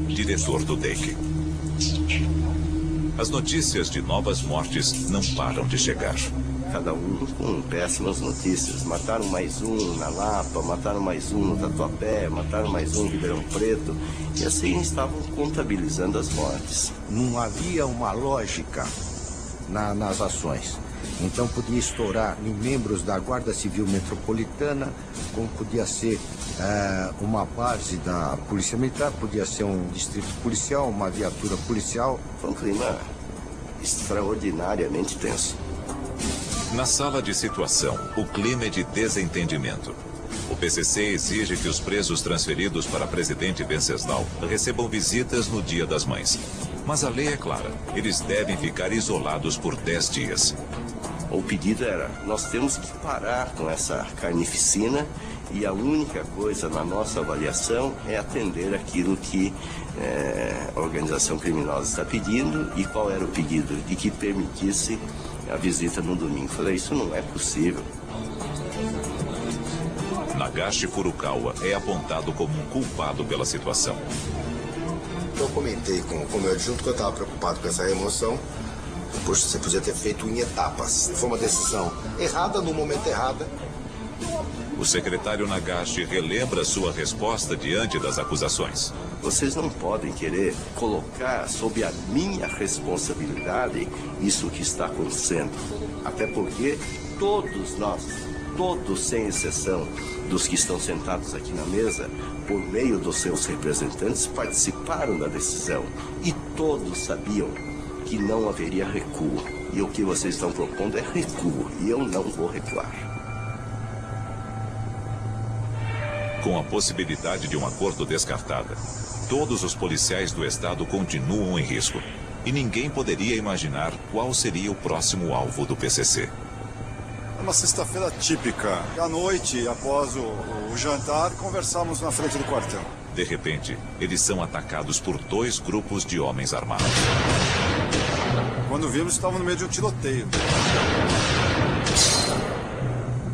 diretor do DEIC. As notícias de novas mortes não param de chegar. Cada um com péssimas notícias. Mataram mais um na Lapa, mataram mais um no Tatuapé, mataram mais um em Ribeirão Preto. E assim estavam contabilizando as mortes. Não havia uma lógica nas ações. Então podia estourar em membros da Guarda Civil Metropolitana, como podia ser uma base da Polícia Militar, podia ser um distrito policial, uma viatura policial. Foi um clima extraordinariamente tenso. Na sala de situação, o clima é de desentendimento. O PCC exige que os presos transferidos para Presidente Venceslau recebam visitas no Dia das Mães. Mas a lei é clara, eles devem ficar isolados por 10 dias. O pedido era, nós temos que parar com essa carnificina e a única coisa na nossa avaliação é atender aquilo que a organização criminosa está pedindo. E qual era o pedido? De que permitisse a visita no domingo. Falei, isso não é possível. Nagashi Furukawa é apontado como um culpado pela situação. Eu comentei com o meu adjunto que eu estava preocupado com essa remoção. Poxa, você podia ter feito em etapas. Foi uma decisão errada no momento errado. O secretário Nagashi relembra sua resposta diante das acusações. Vocês não podem querer colocar sob a minha responsabilidade isso que está acontecendo. Até porque todos nós, todos sem exceção dos que estão sentados aqui na mesa, por meio dos seus representantes, participaram da decisão. E todos sabiam que não haveria recuo. E o que vocês estão propondo é recuo. E eu não vou recuar. Com a possibilidade de um acordo descartada, todos os policiais do estado continuam em risco. E ninguém poderia imaginar qual seria o próximo alvo do PCC. É uma sexta-feira típica. À noite, após o jantar, conversamos na frente do quartel. De repente, eles são atacados por 2 grupos de homens armados. Quando vimos, estavam no meio de um tiroteio.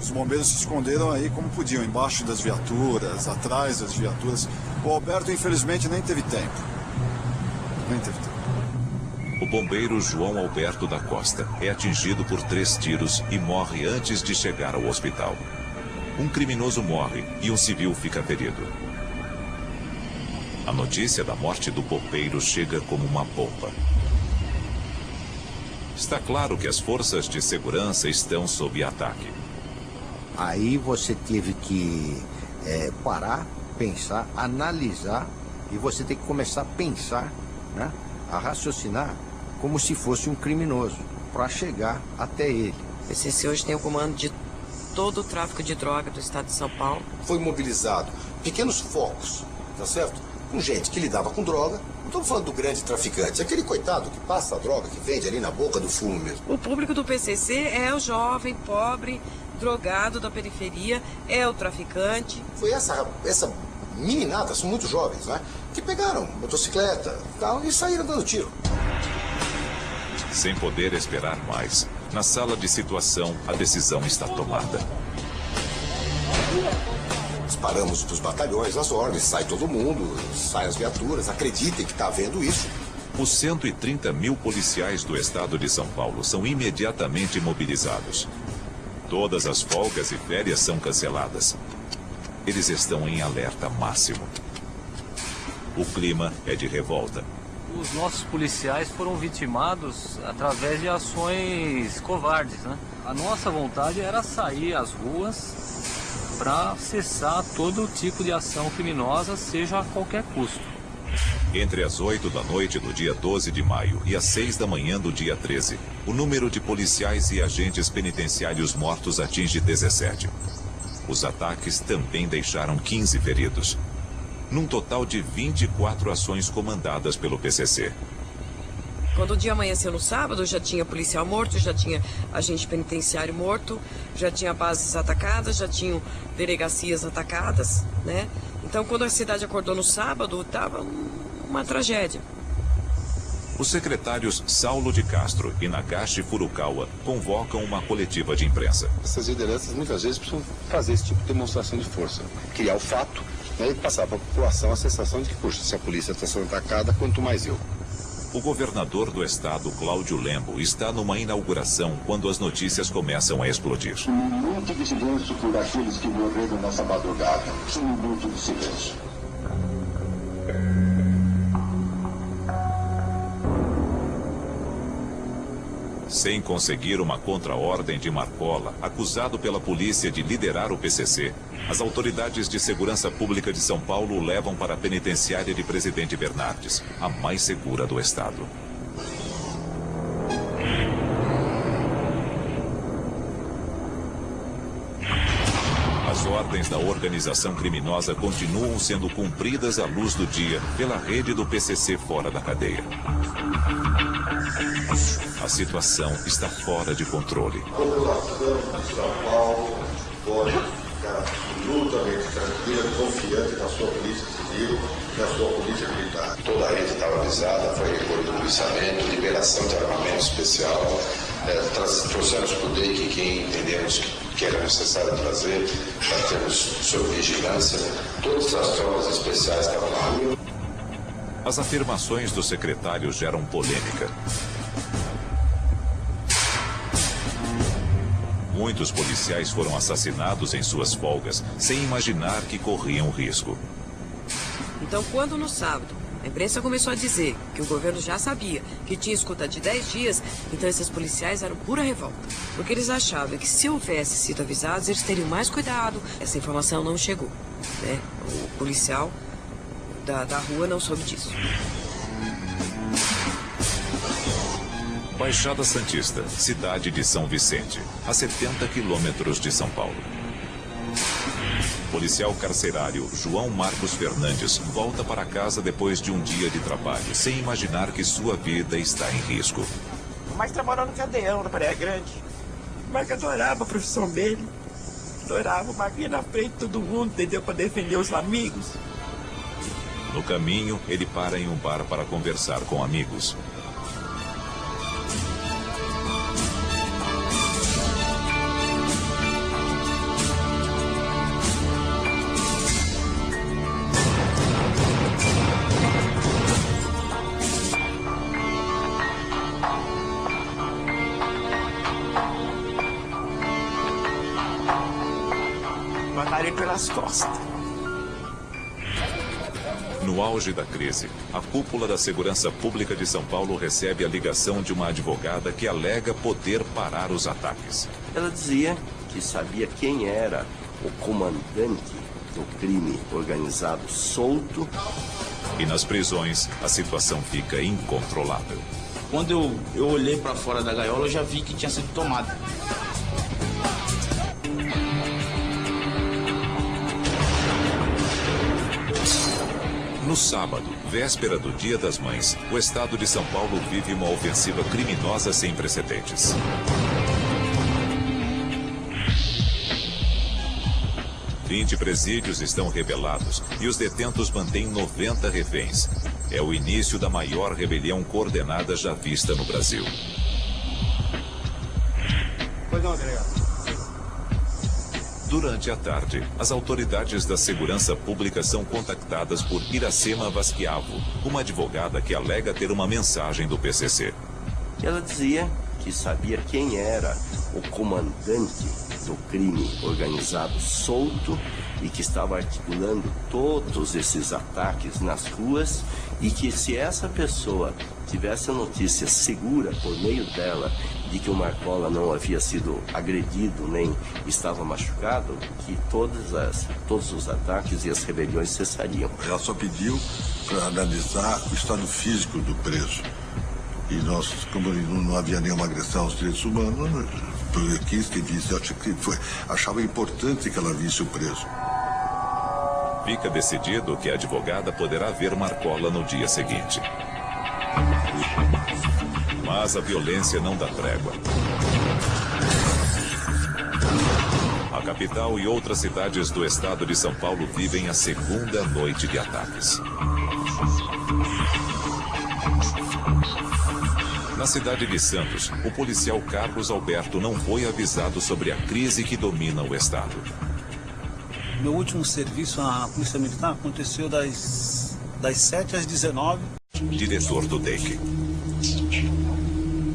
Os bombeiros se esconderam aí como podiam, embaixo das viaturas, atrás das viaturas. O Alberto, infelizmente, nem teve tempo. O bombeiro João Alberto da Costa é atingido por 3 tiros e morre antes de chegar ao hospital. Um criminoso morre e um civil fica ferido. A notícia da morte do bombeiro chega como uma bomba. Está claro que as forças de segurança estão sob ataque. Aí você teve que parar, pensar, analisar, e você tem que começar a pensar, né, a raciocinar como se fosse um criminoso, para chegar até ele. O PCC hoje tem o comando de todo o tráfico de droga do estado de São Paulo. Foi mobilizado pequenos focos, tá certo? Com gente que lidava com droga. Não estamos falando do grande traficante, aquele coitado que passa a droga, que vende ali na boca do fumo mesmo. O público do PCC é o jovem, pobre, drogado da periferia, é o traficante. Foi essa meninada, são muito jovens, né? Que pegaram motocicleta e tal e saíram dando tiro. Sem poder esperar mais, na sala de situação, a decisão está tomada. Disparamos para os batalhões as ordens, sai todo mundo, sai as viaturas, acreditem que está havendo isso. Os 130 mil policiais do estado de São Paulo são imediatamente mobilizados. Todas as folgas e férias são canceladas. Eles estão em alerta máximo. O clima é de revolta. Os nossos policiais foram vitimados através de ações covardes, né? A nossa vontade era sair às ruas para cessar todo tipo de ação criminosa, seja a qualquer custo. Entre as 8 da noite do dia 12 de maio e as 6 da manhã do dia 13, o número de policiais e agentes penitenciários mortos atinge 17. Os ataques também deixaram 15 feridos. Num total de 24 ações comandadas pelo PCC. Quando o dia amanheceu no sábado, já tinha policial morto, já tinha agente penitenciário morto, já tinha bases atacadas, já tinham delegacias atacadas, né? Então, quando a cidade acordou no sábado, estava uma tragédia. Os secretários Saulo de Castro e Nagashi Furukawa convocam uma coletiva de imprensa. Essas lideranças muitas vezes precisam fazer esse tipo de demonstração de força. Criar o fato E passar para a população a sensação de que, puxa, se a polícia está sendo atacada, quanto mais eu. O governador do estado, Cláudio Lembo, está numa inauguração quando as notícias começam a explodir. Um minuto de silêncio por aqueles que morreram nessa madrugada. Um minuto de silêncio. Sem conseguir uma contra-ordem de Marcola, acusado pela polícia de liderar o PCC, as autoridades de segurança pública de São Paulo o levam para a penitenciária de Presidente Bernardes, a mais segura do estado. As ordens da organização criminosa continuam sendo cumpridas à luz do dia pela rede do PCC fora da cadeia. A situação está fora de controle. A população de São Paulo pode ficar absolutamente tranquila e confiante na sua polícia civil e na sua polícia militar. Toda a rede estava avisada, foi recolhido o policiamento, liberação de armamento especial, trouxemos para o DEIC quem entendemos que era necessário trazer, para termos sob vigilância, todas as tropas especiais estavam lá. As afirmações do secretário geram polêmica. Muitos policiais foram assassinados em suas folgas, sem imaginar que corriam risco. Então, quando no sábado a imprensa começou a dizer que o governo já sabia que tinha escuta de 10 dias, então esses policiais eram pura revolta. Porque eles achavam que se houvesse sido avisados, eles teriam mais cuidado. Essa informação não chegou, né? O policial da rua não soube disso. Baixada Santista, cidade de São Vicente, a 70 quilômetros de São Paulo. Policial carcerário João Marcos Fernandes volta para casa depois de um dia de trabalho, sem imaginar que sua vida está em risco. Mas trabalhou no cadeião, na Praia Grande. O Marcos adorava a profissão dele. Adorava, o Marcos ia na frente de todo mundo, entendeu? Para defender os amigos. No caminho, ele para em um bar para conversar com amigos. Pelas costas. No auge da crise, a cúpula da Segurança Pública de São Paulo recebe a ligação de uma advogada que alega poder parar os ataques. Ela dizia que sabia quem era o comandante do crime organizado solto. E nas prisões, a situação fica incontrolável. Quando eu olhei para fora da gaiola, eu já vi que tinha sido tomado. No sábado, véspera do Dia das Mães, o estado de São Paulo vive uma ofensiva criminosa sem precedentes. Vinte presídios estão rebelados e os detentos mantêm 90 reféns. É o início da maior rebelião coordenada já vista no Brasil. Pois não, delegado. Durante a tarde, as autoridades da segurança pública são contactadas por Iracema Vasquiavo, uma advogada que alega ter uma mensagem do PCC. Ela dizia que sabia quem era o comandante do crime organizado solto e que estava articulando todos esses ataques nas ruas e que se essa pessoa tivesse a notícia segura por meio dela de que o Marcola não havia sido agredido nem estava machucado, que todos os ataques e as rebeliões cessariam. Ela só pediu para analisar o estado físico do preso. E nós, como não havia nenhuma agressão aos direitos humanos, eu quis que visse, achava importante que ela visse o preso. Fica decidido que a advogada poderá ver Marcola no dia seguinte. Mas a violência não dá trégua. A capital e outras cidades do estado de São Paulo vivem a segunda noite de ataques. Na cidade de Santos, o policial Carlos Alberto não foi avisado sobre a crise que domina o estado. Meu último serviço na Polícia Militar aconteceu das 7 às 19. Diretor do DEIC.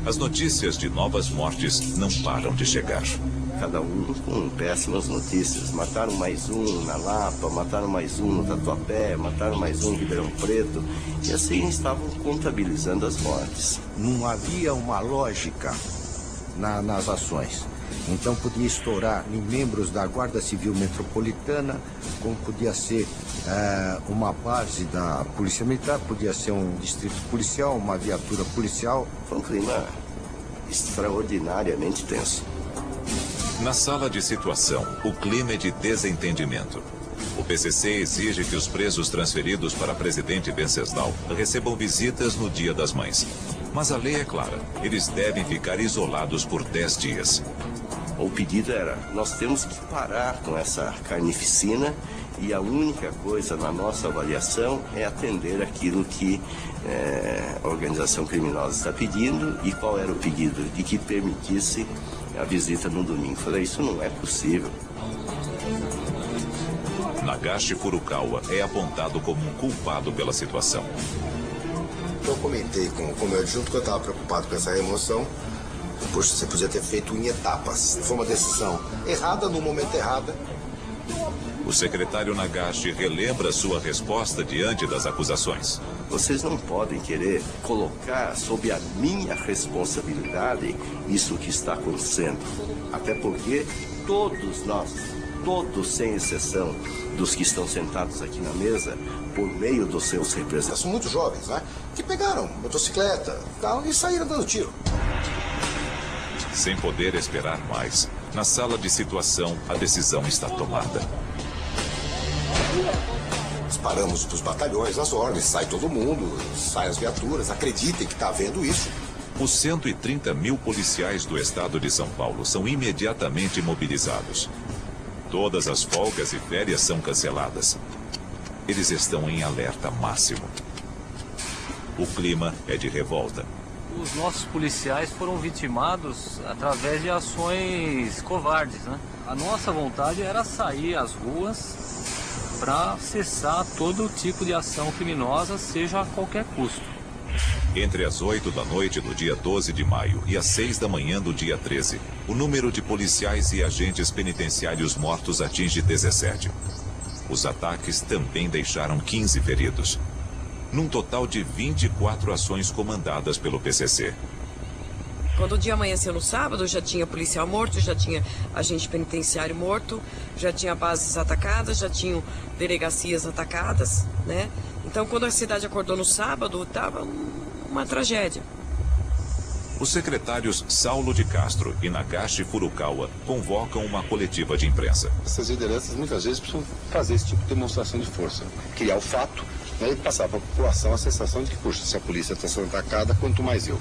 As notícias de novas mortes não param de chegar. Cada um com péssimas notícias. Mataram mais um na Lapa, mataram mais um no Tatuapé, mataram mais um em Ribeirão Preto. E assim estavam contabilizando as mortes. Não havia uma lógica nas ações. Então podia estourar em membros da Guarda Civil Metropolitana, como podia ser uma base da Polícia Militar, podia ser um distrito policial, uma viatura policial. Foi um clima extraordinariamente tenso. Na sala de situação, o clima é de desentendimento. O PCC exige que os presos transferidos para Presidente Venceslau recebam visitas no Dia das Mães. Mas a lei é clara, eles devem ficar isolados por 10 dias. O pedido era, nós temos que parar com essa carnificina e a única coisa na nossa avaliação é atender aquilo que a organização criminosa está pedindo. E qual era o pedido? De que permitisse a visita no domingo. Falei, isso não é possível. Nagashi Furukawa é apontado como um culpado pela situação. Eu comentei com o meu adjunto que eu estava preocupado com essa remoção. Poxa, você podia ter feito em etapas. Foi uma decisão errada no momento errado. O secretário Nagashi relembra sua resposta diante das acusações. Vocês não podem querer colocar sob a minha responsabilidade isso que está acontecendo. Até porque todos nós, todos sem exceção dos que estão sentados aqui na mesa, por meio dos seus representantes, são muito jovens, né? Que pegaram motocicleta e saíram dando tiro. Sem poder esperar mais, na sala de situação, a decisão está tomada. Disparamos para os batalhões, as ordens, sai todo mundo, sai as viaturas, acreditem que está havendo isso. Os 130 mil policiais do estado de São Paulo são imediatamente mobilizados. Todas as folgas e férias são canceladas. Eles estão em alerta máximo. O clima é de revolta. Os nossos policiais foram vitimados através de ações covardes, né? A nossa vontade era sair às ruas para cessar todo tipo de ação criminosa, seja a qualquer custo. Entre as 8 da noite do dia 12 de maio e as 6 da manhã do dia 13, o número de policiais e agentes penitenciários mortos atinge 17. Os ataques também deixaram 15 feridos. Num total de 24 ações comandadas pelo PCC. Quando o dia amanheceu no sábado, já tinha policial morto, já tinha agente penitenciário morto, já tinha bases atacadas, já tinham delegacias atacadas, né? Então, quando a cidade acordou no sábado, estava uma tragédia. Os secretários Saulo de Castro e Nagashi Furukawa convocam uma coletiva de imprensa. Essas lideranças muitas vezes precisam fazer esse tipo de demonstração de força, criar o fato, né, e passar para a população a sensação de que, puxa, se a polícia está sendo atacada, quanto mais eu.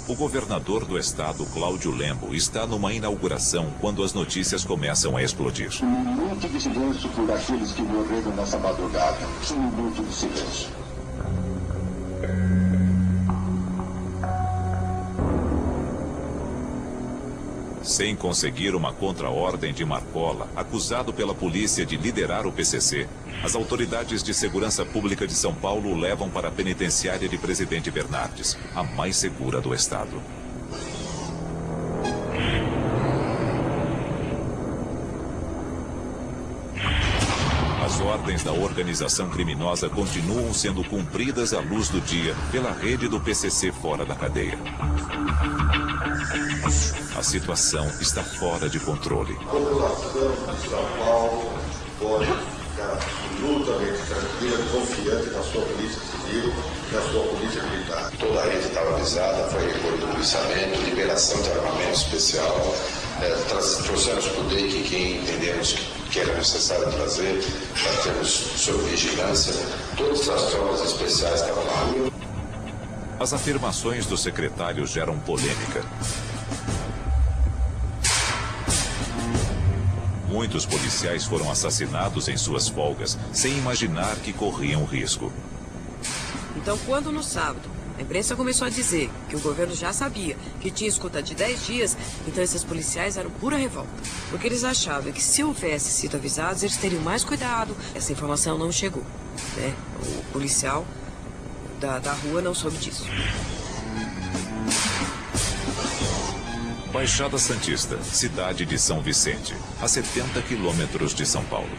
O governador do estado, Cláudio Lembo, está numa inauguração quando as notícias começam a explodir. Um minuto de silêncio por aqueles que morreram nessa madrugada. Um minuto de silêncio. Sem conseguir uma contra-ordem de Marcola, acusado pela polícia de liderar o PCC, as autoridades de segurança pública de São Paulo o levam para a penitenciária de Presidente Bernardes, a mais segura do estado. As ordens da organização criminosa continuam sendo cumpridas à luz do dia pela rede do PCC fora da cadeia. A situação está fora de controle. A população de São Paulo pode ficar absolutamente tranquila e confiante na sua polícia civil, na sua polícia militar. Toda a rede estava avisada, foi recolho do policiamento, liberação de armamento especial, trouxemos para o DEIC quem entendemos que era necessário trazer, para termos sob vigilância, todas as tropas especiais estavam na rua. As afirmações do secretário geram polêmica. Muitos policiais foram assassinados em suas folgas, sem imaginar que corriam risco. Então, quando no sábado A imprensa começou a dizer que o governo já sabia que tinha escuta de 10 dias, então esses policiais eram pura revolta. Porque eles achavam que se houvesse sido avisados, eles teriam mais cuidado. Essa informação não chegou, né? O policial da rua não soube disso. Baixada Santista, cidade de São Vicente, a 70 quilômetros de São Paulo.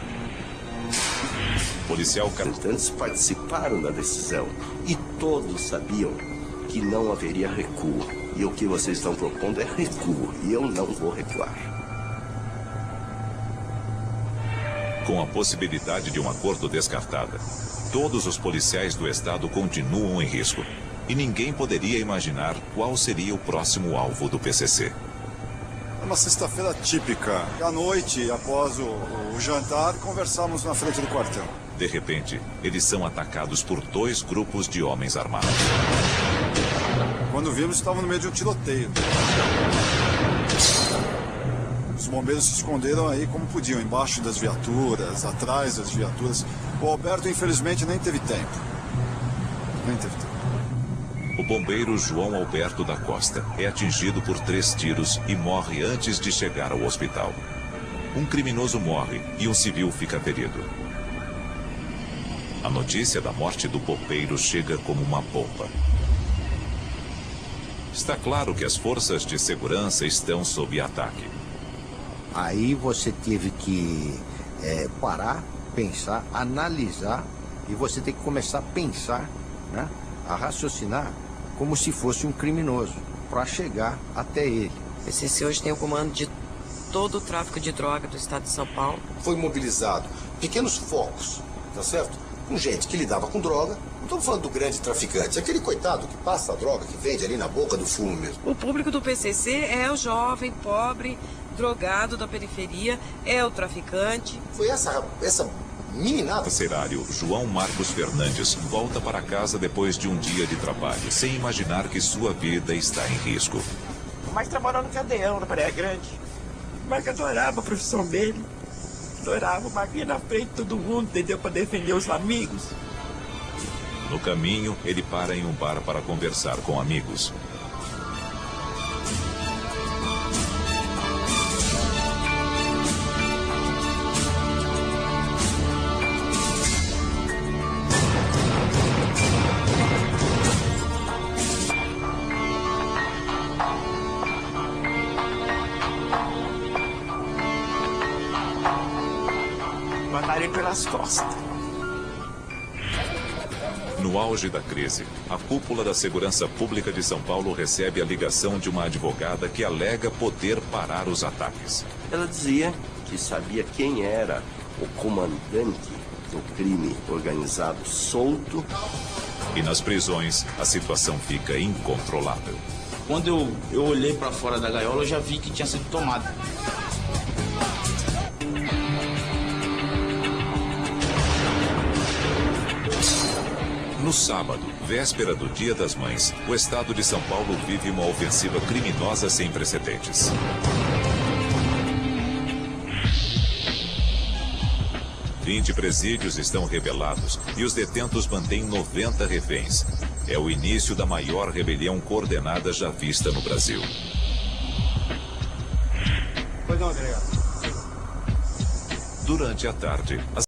Policial representantes participaram da decisão e todos sabiam que não haveria recuo. E o que vocês estão propondo é recuo, e eu não vou recuar. Com a possibilidade de um acordo descartada, todos os policiais do estado continuam em risco. E ninguém poderia imaginar qual seria o próximo alvo do PCC. É uma sexta-feira típica. À noite, após o jantar, conversamos na frente do quartel. De repente, eles são atacados por 2 grupos de homens armados. Quando vimos, estavam no meio de um tiroteio. Os bombeiros se esconderam aí como podiam, embaixo das viaturas, atrás das viaturas. O Alberto, infelizmente, nem teve tempo. O bombeiro João Alberto da Costa é atingido por 3 tiros e morre antes de chegar ao hospital. Um criminoso morre e um civil fica ferido. A notícia da morte do bombeiro chega como uma bomba. Está claro que as forças de segurança estão sob ataque. Aí você teve que parar, pensar, analisar, e você tem que começar a pensar, né, a raciocinar como se fosse um criminoso, para chegar até ele. O PCC hoje tem o comando de todo o tráfico de droga do estado de São Paulo. Foi mobilizado pequenos focos, tá certo? Com gente que lidava com droga. Não estamos falando do grande traficante, aquele coitado que passa a droga, que vende ali na boca do fumo mesmo. O público do PCC é o jovem, pobre, drogado da periferia, é o traficante. Foi essa meninada. O carcerário João Marcos Fernandes volta para casa depois de um dia de trabalho, sem imaginar que sua vida está em risco. Mas trabalhou no Cadeião, na Praia Grande. Mas eu adorava a profissão dele. Adorava, mas vinha na frente de todo mundo, entendeu? Para defender os amigos. No caminho, ele para em um bar para conversar com amigos. Mataram ele pelas costas. No auge da crise, a cúpula da Segurança Pública de São Paulo recebe a ligação de uma advogada que alega poder parar os ataques. Ela dizia que sabia quem era o comandante do crime organizado solto. E nas prisões, a situação fica incontrolável. Quando eu olhei para fora da gaiola, eu já vi que tinha sido tomado. No sábado, véspera do Dia das Mães, o estado de São Paulo vive uma ofensiva criminosa sem precedentes. Vinte presídios estão rebelados e os detentos mantêm 90 reféns. É o início da maior rebelião coordenada já vista no Brasil. Pois não, delegado. Durante a tarde,